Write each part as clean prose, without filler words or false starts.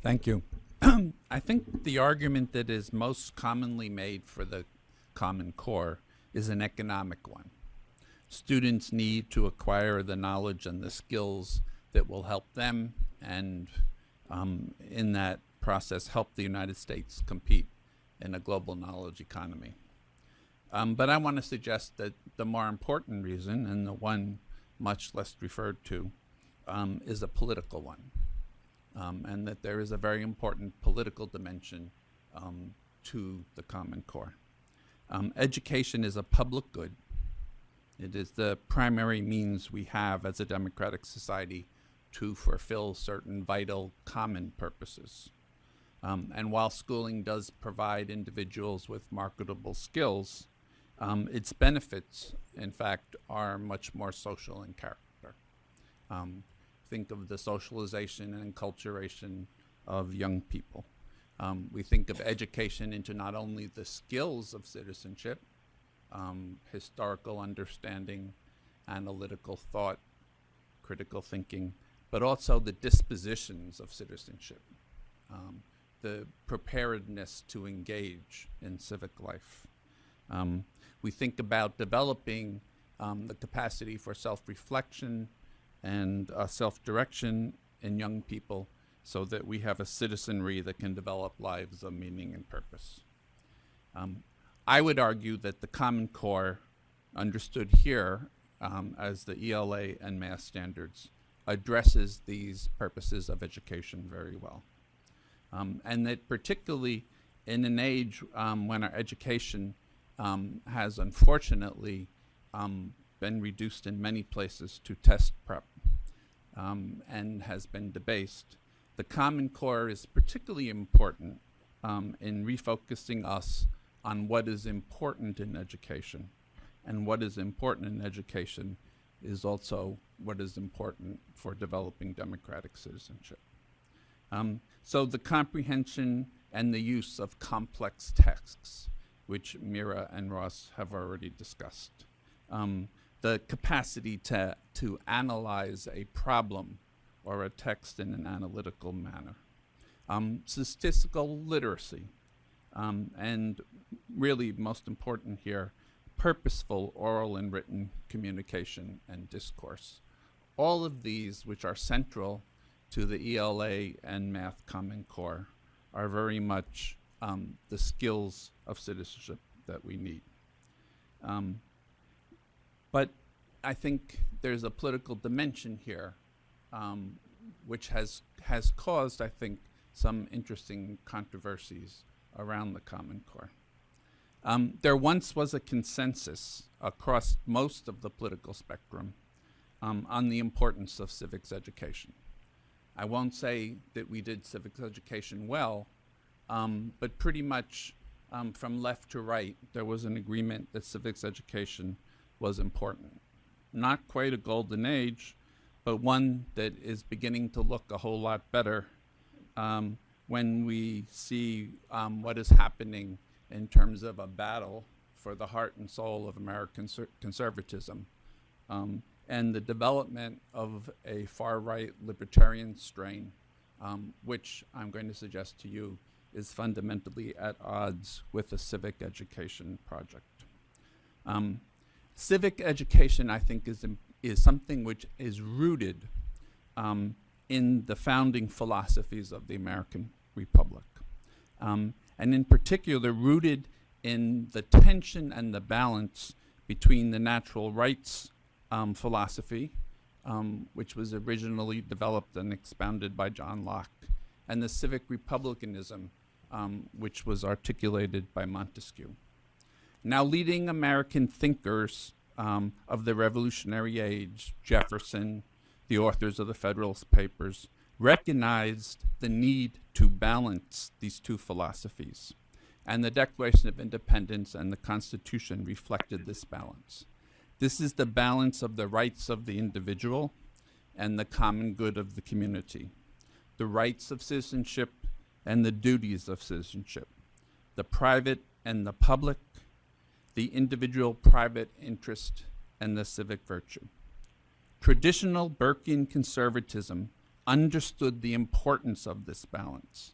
Thank you. I think the argument that is most commonly made for the Common Core is an economic one. Students need to acquire the knowledge and the skills that will help them and in that process help the United States compete in a global knowledge economy. But I want to suggest that the more important reason, and the one much less referred to, is a political one. And that there is a very important political dimension to the Common Core. Education is a public good. It is the primary means we have as a democratic society to fulfill certain vital common purposes. And while schooling does provide individuals with marketable skills, its benefits, in fact, are much more social in character. Think of the socialization and enculturation of young people. We think of education into not only the skills of citizenship, historical understanding, analytical thought, critical thinking, but also the dispositions of citizenship, the preparedness to engage in civic life. We think about developing the capacity for self-reflection and self-direction in young people so that we have a citizenry that can develop lives of meaning and purpose. I would argue that the Common Core, understood here as the ELA and math standards, addresses these purposes of education very well. And that particularly in an age when our education has unfortunately been reduced in many places to test prep and has been debased, the Common Core is particularly important in refocusing us on what is important in education. And what is important in education is also what is important for developing democratic citizenship. So the comprehension and the use of complex texts, which Mira and Ross have already discussed. The capacity to analyze a problem or a text in an analytical manner. Statistical literacy, and really most important here, purposeful oral and written communication and discourse. All of these, which are central to the ELA and Math Common Core, are very much the skills of citizenship that we need. But I think there's a political dimension here which has caused, I think, some interesting controversies around the Common Core. There once was a consensus across most of the political spectrum on the importance of civics education. I won't say that we did civics education well, but pretty much from left to right, there was an agreement that civics education was important. Not quite a golden age, but one that is beginning to look a whole lot better when we see what is happening in terms of a battle for the heart and soul of American conservatism and the development of a far-right libertarian strain, which I'm going to suggest to you is fundamentally at odds with the civic education project. Civic education, I think, is something which is rooted in the founding philosophies of the American Republic. And in particular, rooted in the tension and the balance between the natural rights philosophy, which was originally developed and expounded by John Locke, and the civic republicanism, which was articulated by Montesquieu. Now, leading American thinkers of the Revolutionary Age, Jefferson, the authors of the Federalist Papers, recognized the need to balance these two philosophies. And the Declaration of Independence and the Constitution reflected this balance. This is the balance of the rights of the individual and the common good of the community, the rights of citizenship and the duties of citizenship, the private and the public, the individual private interest, and the civic virtue. Traditional Burkean conservatism understood the importance of this balance.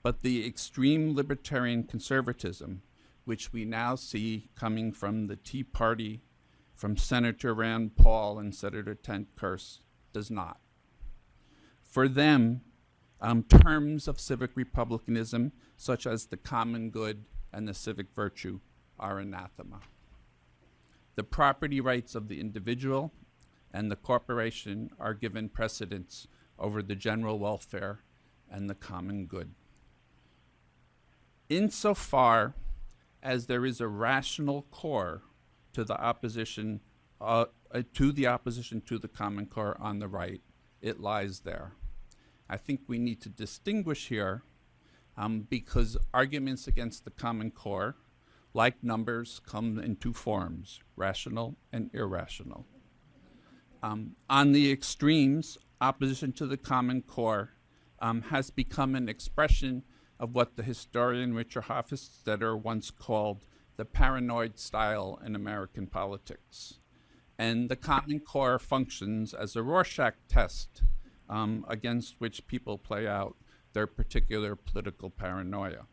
But the extreme libertarian conservatism, which we now see coming from the Tea Party, from Senator Rand Paul and Senator Ted Cruz, does not. For them, terms of civic republicanism, such as the common good and the civic virtue, are anathema. The property rights of the individual and the corporation are given precedence over the general welfare and the common good. Insofar as there is a rational core to the opposition to the common core on the right, it lies there. I think we need to distinguish here because arguments against the common core, like numbers, come in two forms, rational and irrational. On the extremes, opposition to the common core has become an expression of what the historian Richard Hofstadter once called the paranoid style in American politics. And the common core functions as a Rorschach test against which people play out their particular political paranoia.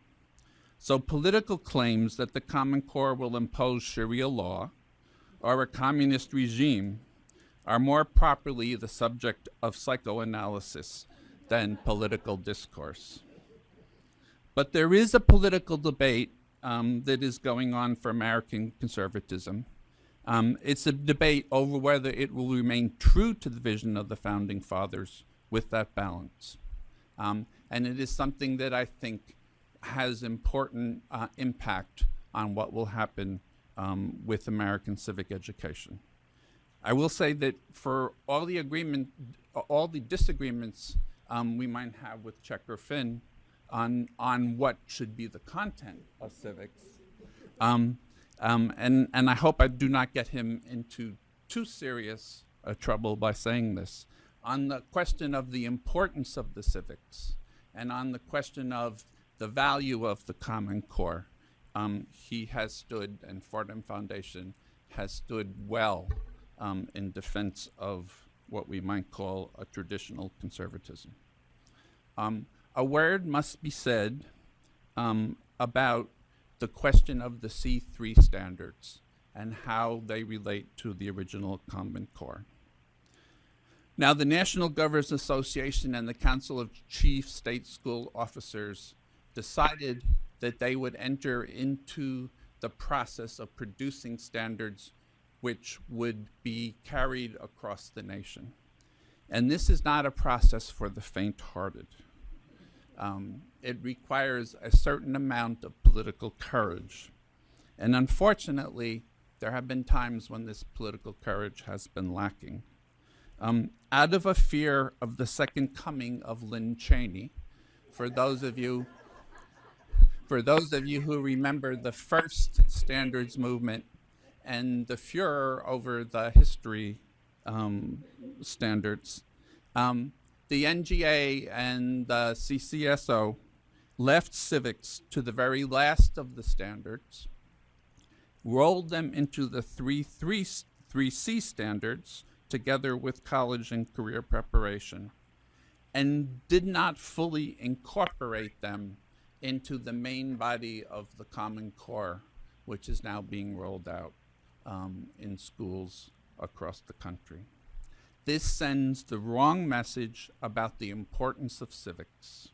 So political claims that the common core will impose Sharia law or a communist regime are more properly the subject of psychoanalysis than political discourse. But there is a political debate that is going on for American conservatism. It's a debate over whether it will remain true to the vision of the Founding Fathers with that balance. And it is something that I think has important impact on what will happen with American civic education. I will say that for all the disagreements we might have with Checker Finn on what should be the content of civics, and I hope I do not get him into too serious trouble by saying this, on the question of the importance of the civics and on the question of the value of the Common Core, he has stood, and Fordham Foundation has stood well in defense of what we might call a traditional conservatism. A word must be said about the question of the C3 standards and how they relate to the original Common Core. Now, the National Governors Association and the Council of Chief State School Officers decided that they would enter into the process of producing standards which would be carried across the nation. And this is not a process for the faint-hearted. It requires a certain amount of political courage. And unfortunately, there have been times when this political courage has been lacking. Out of a fear of the second coming of Lynn Cheney, for those of you who remember the first standards movement and the furor over the history standards, the NGA and the CCSO left civics to the very last of the standards, rolled them into the 3C standards together with college and career preparation, and did not fully incorporate them into the main body of the Common Core, which is now being rolled out in schools across the country. This sends the wrong message about the importance of civics,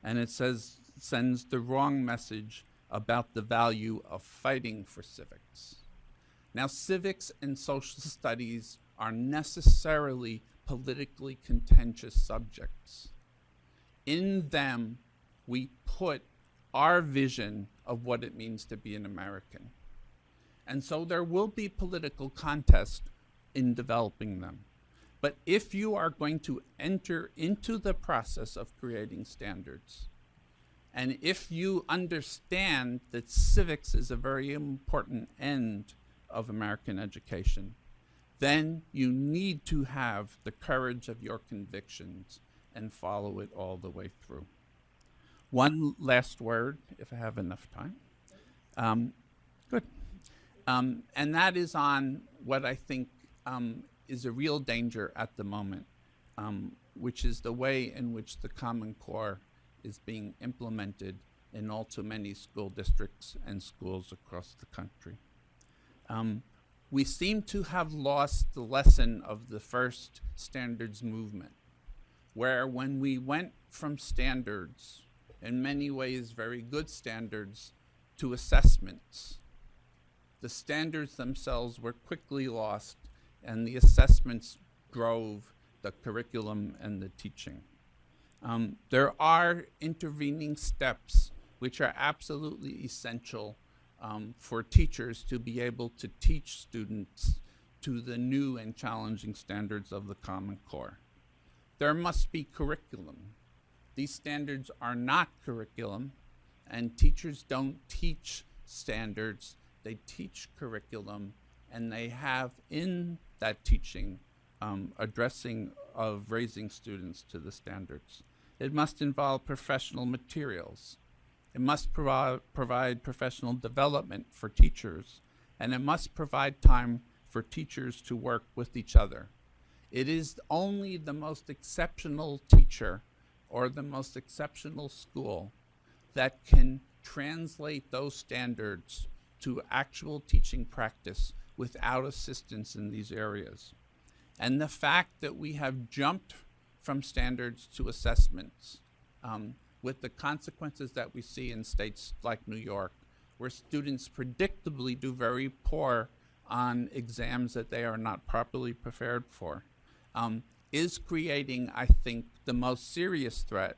and it sends the wrong message about the value of fighting for civics. Now, civics and social studies are necessarily politically contentious subjects. In them, we put our vision of what it means to be an American. And so there will be political contest in developing them. But if you are going to enter into the process of creating standards, and if you understand that civics is a very important end of American education, then you need to have the courage of your convictions and follow it all the way through. One last word, if I have enough time. Good. And that is on what I think is a real danger at the moment, which is the way in which the Common Core is being implemented in all too many school districts and schools across the country. We seem to have lost the lesson of the first standards movement, where when we went from standards, in many ways very good standards, to assessments, the standards themselves were quickly lost and the assessments drove the curriculum and the teaching. There are intervening steps which are absolutely essential for teachers to be able to teach students to the new and challenging standards of the Common Core. There must be curriculum. These standards are not curriculum, and teachers don't teach standards, they teach curriculum, and they have in that teaching addressing of raising students to the standards. It must involve professional materials. It must provide professional development for teachers, and it must provide time for teachers to work with each other. It is only the most exceptional teacher or the most exceptional school that can translate those standards to actual teaching practice without assistance in these areas. And the fact that we have jumped from standards to assessments, with the consequences that we see in states like New York, where students predictably do very poor on exams that they are not properly prepared for, is creating, I think, the most serious threat,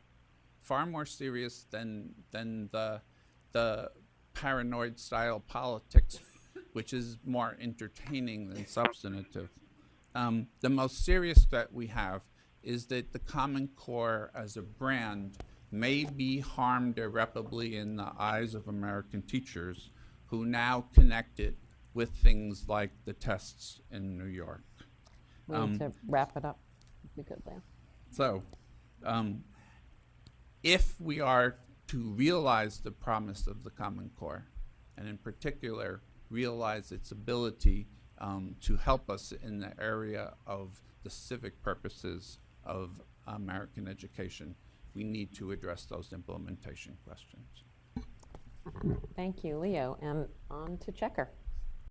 far more serious than the paranoid style politics, which is more entertaining than substantive. The most serious threat we have is that the Common Core as a brand may be harmed irreparably in the eyes of American teachers who now connect it with things like the tests in New York. We need to wrap it up, if we could, Leo. So, if we are to realize the promise of the Common Core, and in particular, realize its ability to help us in the area of the civic purposes of American education, we need to address those implementation questions. Thank you, Leo. And on to Checker.